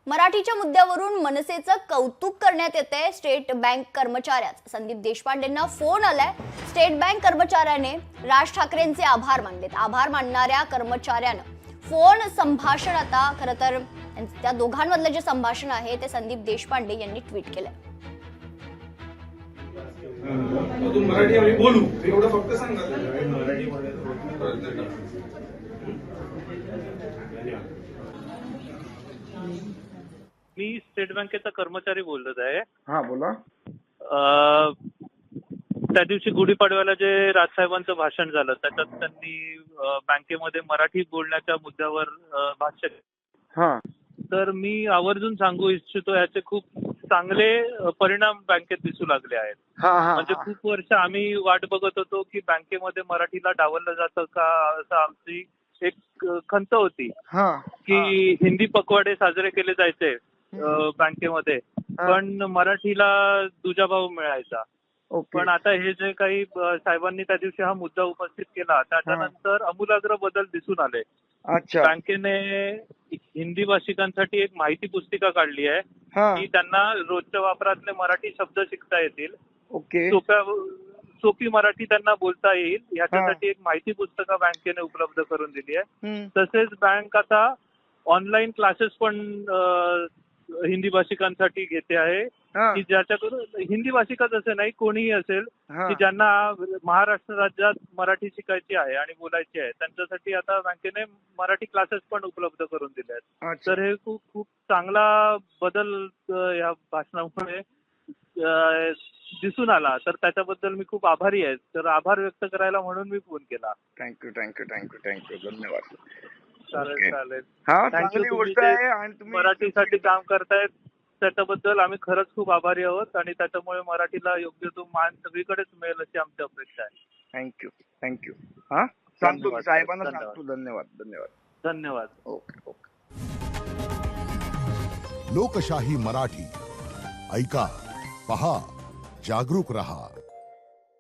मराठीच्या मुद्द्यावरून मनसेचं कौतुक करण्यात येते। स्टेट बँक कर्मचाऱ्याचा संदीप देशपांडेंना फोन आलाय। स्टेट बँक कर्मचाऱ्याने राज ठाकरेंचे आभार मानलेत। आभार मानणाऱ्या कर्मचाऱ्यानं फोन संभाषण आता खरं तर त्या दोघांमधलं जे संभाषण आहे ते संदीप देशपांडे यांनी ट्विट केलंय। मराठी आम्ही बोलू एवढं फक्त सांगा। मी स्टेट बँकेचा कर्मचारी बोलत आहे। हा बोला। त्या दिवशी गुढीपाडव्याला जे राजसाहेबांचं भाषण झालं त्याच्यात त्यांनी बँकेमध्ये मराठी बोलण्याच्या मुद्द्यावर भाष्य हा तर मी आवर्जून सांगू इच्छितो याचे खूप चांगले परिणाम बँकेत दिसू लागले आहेत। म्हणजे खूप वर्ष आम्ही वाट बघत होतो की बँकेमध्ये मराठीला डावललं जातं का असं आमची एक खंत होती की हिंदी पखवाडे साजरे केले जायचे बँकेमध्ये पण मराठीला दुजाभाव मिळायचा। पण आता हे जे काही साहेबांनी त्या दिवशी हा मुद्दा उपस्थित केला त्याच्यानंतर आमूलाग्र बदल दिसून आले। बँकेने हिंदी भाषिकांसाठी एक माहिती पुस्तिका काढली आहे की त्यांना रोजच्या वापरातले मराठी शब्द शिकता येतील, सोपी मराठी त्यांना बोलता येईल याच्यासाठी एक माहिती पुस्तिका बँकेने उपलब्ध करून दिली आहे। तसेच बँक आता ऑनलाईन क्लासेस पण हिंदी भाषिकांसाठी घेते आहे की ज्याच्याकडून हिंदी भाषिकच असे नाही कोणीही असेल की ज्यांना महाराष्ट्र राज्यात मराठी शिकायची आहे आणि बोलायची आहे त्यांच्यासाठी आता बँकेने मराठी क्लासेस पण उपलब्ध करून दिले आहेत। तर हे खूप खूप चांगला बदल या भाषणामुळे दिसून आला तर त्याच्याबद्दल मी खूप आभारी आहे। तर आभार व्यक्त करायला म्हणून मी फोन केला। थँक्यू थँक्यू थँक्यू थँक्यू धन्यवाद। चालेल चालेल चांगली गोष्ट आहे आणि तुम्ही मराठीसाठी काम करतायत त्याच्याबद्दल आम्ही खरंच खूप आभारी आहोत आणि त्याच्यामुळे मराठीला योग्य तो मान सगळीकडेच मिळेल अशी आमची अपेक्षा आहे। Thank you thank you. हा सांगतो मी साहेबांना सांगतो। धन्यवाद धन्यवाद धन्यवाद। Okay okay. लोकशाही मराठी ऐका, पहा, जागरूक रहा।